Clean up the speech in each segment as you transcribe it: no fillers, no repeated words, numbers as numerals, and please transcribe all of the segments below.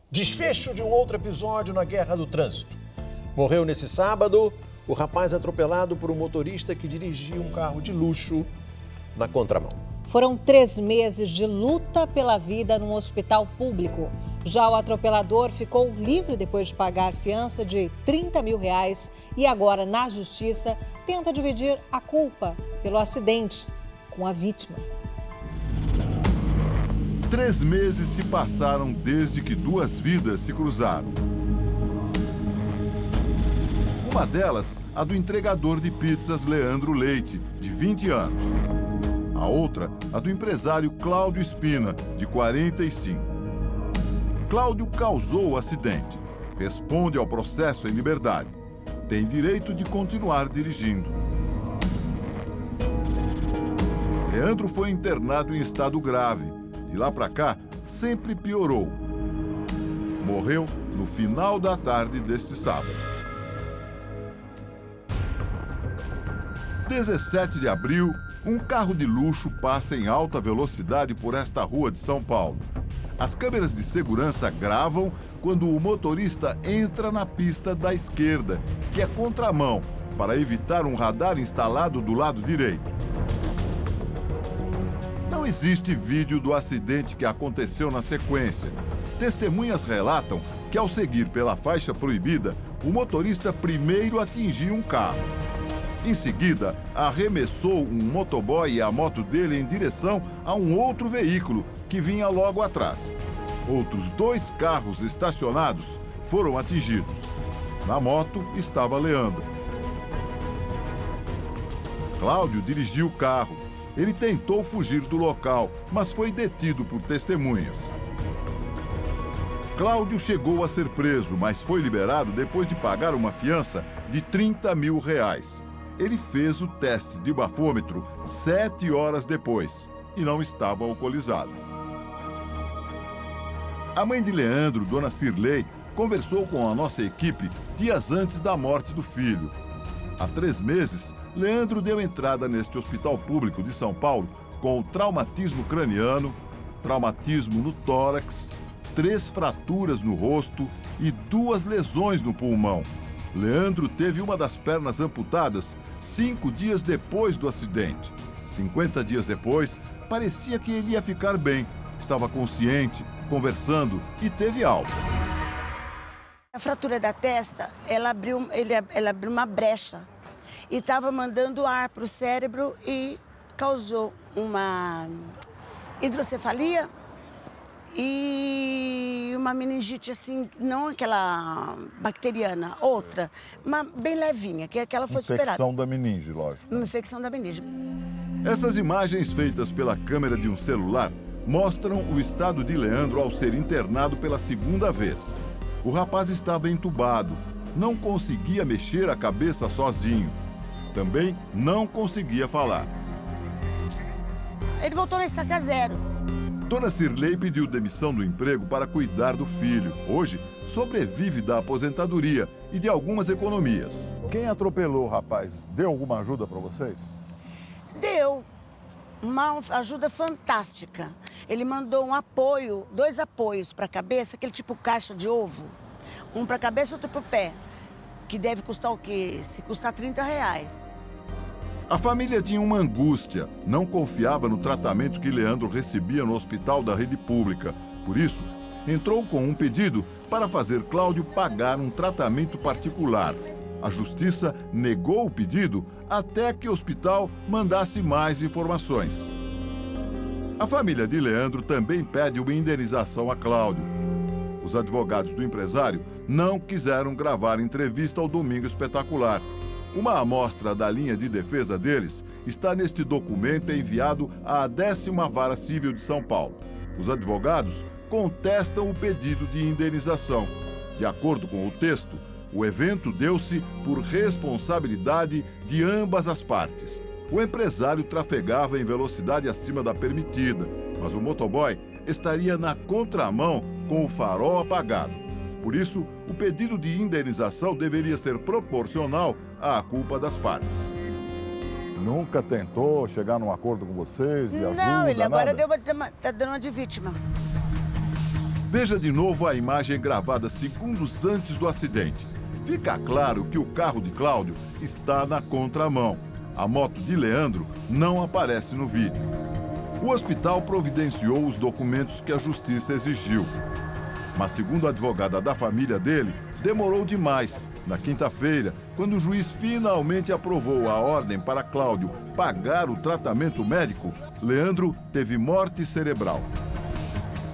Desfecho de um outro episódio na Guerra do Trânsito. Morreu nesse sábado o rapaz atropelado por um motorista que dirigia um carro de luxo na contramão. Foram 3 meses de luta pela vida num hospital público. Já o atropelador ficou livre depois de pagar fiança de R$30 mil e agora, na justiça, tenta dividir a culpa pelo acidente com a vítima. 3 meses se passaram desde que 2 vidas se cruzaram. Uma delas, a do entregador de pizzas Leandro Leite, de 20 anos. A outra, a do empresário Cláudio Espina, de 45. Cláudio causou o acidente. Responde ao processo em liberdade. Tem direito de continuar dirigindo. Leandro foi internado em estado grave. De lá para cá, sempre piorou. Morreu no final da tarde deste sábado. 17 de abril, um carro de luxo passa em alta velocidade por esta rua de São Paulo. As câmeras de segurança gravam quando o motorista entra na pista da esquerda, que é contramão, para evitar um radar instalado do lado direito. Não existe vídeo do acidente que aconteceu na sequência. Testemunhas relatam que, ao seguir pela faixa proibida, o motorista primeiro atingiu um carro. Em seguida, arremessou um motoboy e a moto dele em direção a um outro veículo que vinha logo atrás. Outros 2 carros estacionados foram atingidos. Na moto estava Leandro. Cláudio dirigiu o carro. Ele tentou fugir do local, mas foi detido por testemunhas. Cláudio chegou a ser preso, mas foi liberado depois de pagar uma fiança de R$30 mil. Ele fez o teste de bafômetro 7 horas depois e não estava alcoolizado. A mãe de Leandro, dona Cirlei, conversou com a nossa equipe dias antes da morte do filho. Há 3 meses, Leandro deu entrada neste hospital público de São Paulo com traumatismo craniano, traumatismo no tórax, 3 fraturas no rosto e 2 lesões no pulmão. Leandro teve uma das pernas amputadas 5 dias depois do acidente. 50 dias depois, parecia que ele ia ficar bem. Estava consciente, conversando e teve alta. A fratura da testa, ela abriu uma brecha e estava mandando ar para o cérebro e causou uma hidrocefalia e uma meningite, assim, não aquela bacteriana, outra, uma bem levinha, que aquela foi superada. Infecção da meninge, lógico. Uma infecção da meninge. Essas imagens feitas pela câmera de um celular mostram o estado de Leandro ao ser internado pela 2ª vez. O rapaz estava entubado, não conseguia mexer a cabeça sozinho. Também não conseguia falar. Ele voltou na estaca 0. Dona Cirlei pediu demissão do emprego para cuidar do filho. Hoje, sobrevive da aposentadoria e de algumas economias. Quem atropelou o rapaz, deu alguma ajuda para vocês? Deu uma ajuda fantástica. Ele mandou um apoio, 2 apoios para a cabeça, aquele tipo caixa de ovo. Um para a cabeça e outro para o pé. Que deve custar o quê? Se custar R$30. A família tinha uma angústia, não confiava no tratamento que Leandro recebia no hospital da rede pública. Por isso, entrou com um pedido para fazer Cláudio pagar um tratamento particular. A justiça negou o pedido até que o hospital mandasse mais informações. A família de Leandro também pede uma indenização a Cláudio. Os advogados do empresário não quiseram gravar entrevista ao Domingo Espetacular. Uma amostra da linha de defesa deles está neste documento enviado à 10ª Vara Civil de São Paulo. Os advogados contestam o pedido de indenização. De acordo com o texto, o evento deu-se por responsabilidade de ambas as partes. O empresário trafegava em velocidade acima da permitida, mas o motoboy estaria na contramão com o farol apagado. Por isso, o pedido de indenização deveria ser proporcional à culpa das partes. Nunca tentou chegar num acordo com vocês de ajuda, Não, ele agora nada? está dando uma de vítima. Veja de novo a imagem gravada segundos antes do acidente. Fica claro que o carro de Cláudio está na contramão. A moto de Leandro não aparece no vídeo. O hospital providenciou os documentos que a justiça exigiu. Mas, segundo a advogada da família dele, demorou demais. Na quinta-feira, quando o juiz finalmente aprovou a ordem para Cláudio pagar o tratamento médico, Leandro teve morte cerebral.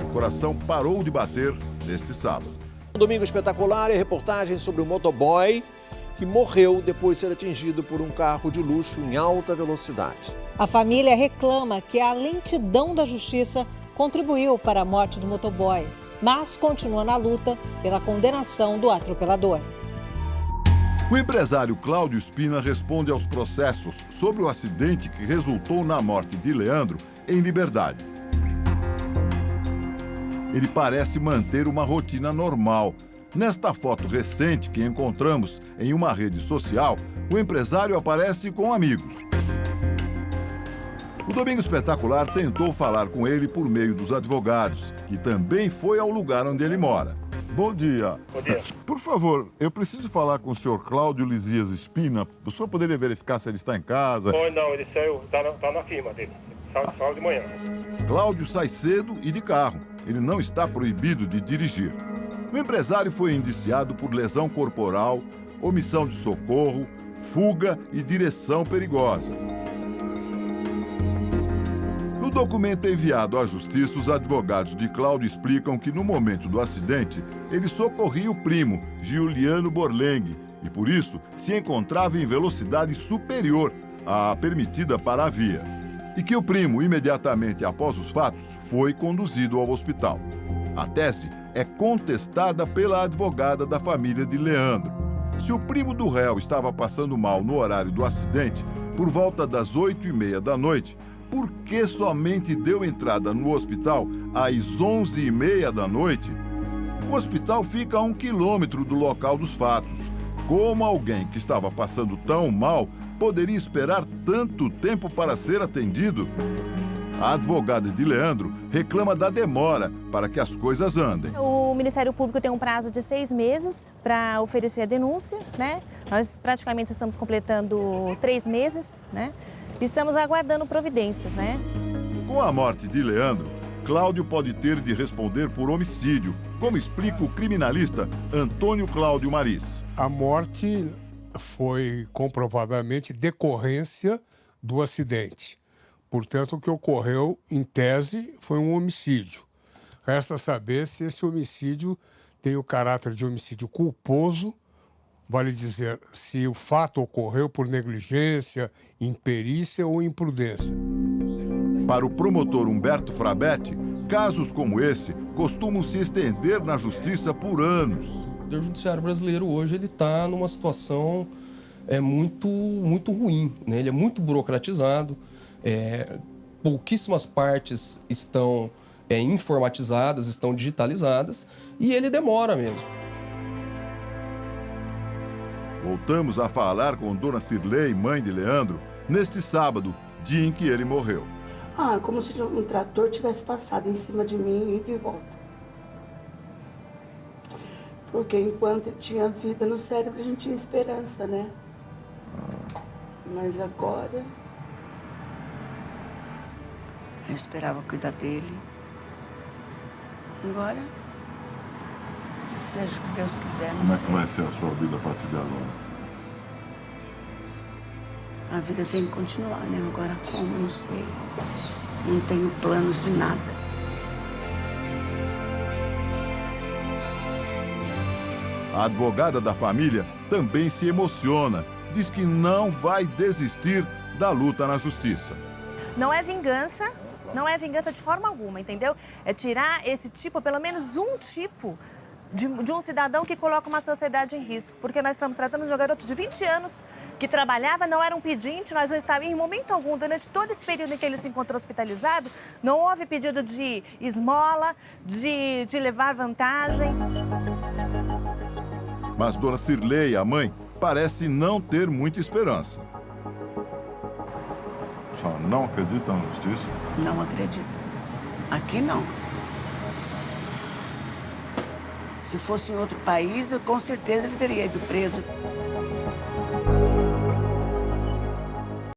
O coração parou de bater neste sábado. Um domingo espetacular e reportagem sobre o motoboy que morreu depois de ser atingido por um carro de luxo em alta velocidade. A família reclama que a lentidão da justiça contribuiu para a morte do motoboy, mas continua na luta pela condenação do atropelador. O empresário Cláudio Spina responde aos processos sobre o acidente que resultou na morte de Leandro em liberdade. Ele parece manter uma rotina normal. Nesta foto recente que encontramos em uma rede social, o empresário aparece com amigos. O Domingo Espetacular tentou falar com ele por meio dos advogados e também foi ao lugar onde ele mora. Bom dia. Bom dia. Por favor, eu preciso falar com o senhor Cláudio Lisias Spina. O senhor poderia verificar se ele está em casa? Não, ele saiu, tá na firma dele. Saiu de manhã. Cláudio sai cedo e de carro. Ele não está proibido de dirigir. O empresário foi indiciado por lesão corporal, omissão de socorro, fuga e direção perigosa. No documento enviado à Justiça, os advogados de Cláudio explicam que no momento do acidente, ele socorria o primo, Giuliano Borlenghi, e por isso se encontrava em velocidade superior à permitida para a via. E que o primo, imediatamente após os fatos, foi conduzido ao hospital. A tese é contestada pela advogada da família de Leandro. Se o primo do réu estava passando mal no horário do acidente, por volta das 8h30 da noite, por que somente deu entrada no hospital às 11h30 da noite? O hospital fica a 1 quilômetro do local dos fatos. Como alguém que estava passando tão mal poderia esperar tanto tempo para ser atendido? A advogada de Leandro reclama da demora para que as coisas andem. O Ministério Público tem um prazo de 6 meses para oferecer a denúncia, né? Nós praticamente estamos completando 3 meses, né? Estamos aguardando providências, né? Com a morte de Leandro, Cláudio pode ter de responder por homicídio, como explica o criminalista Antônio Cláudio Maris. A morte foi comprovadamente decorrência do acidente. Portanto, o que ocorreu, em tese, foi um homicídio. Resta saber se esse homicídio tem o caráter de homicídio culposo, vale dizer, se o fato ocorreu por negligência, imperícia ou imprudência. Para o promotor Humberto Frabetti, casos como esse costumam se estender na justiça por anos. O judiciário brasileiro hoje ele está numa situação muito ruim, né? Ele é muito burocratizado, pouquíssimas partes estão informatizadas, estão digitalizadas e ele demora mesmo. Voltamos a falar com Dona Cirlei, mãe de Leandro, neste sábado, dia em que ele morreu. Como se um trator tivesse passado em cima de mim e de volta. Porque enquanto eu tinha vida no cérebro, a gente tinha esperança, né? Mas agora... Eu esperava cuidar dele. Agora... seja o que Deus quiser, não sei. Como é que vai ser a sua vida a partir de agora? A vida tem que continuar, né? Agora como, não sei. Não tenho planos de nada. A advogada da família também se emociona. Diz que não vai desistir da luta na justiça. Não é vingança de forma alguma, entendeu? É tirar esse tipo, pelo menos um tipo, de um cidadão que coloca uma sociedade em risco. Porque nós estamos tratando de um garoto de 20 anos que trabalhava, não era um pedinte, nós não estávamos, em momento algum, durante todo esse período em que ele se encontrou hospitalizado, não houve pedido de esmola, de levar vantagem. Mas Dona Cirlei, a mãe, parece não ter muita esperança. A senhora não acredita na justiça? Não acredito. Aqui não. Se fosse em outro país, com certeza ele teria ido preso.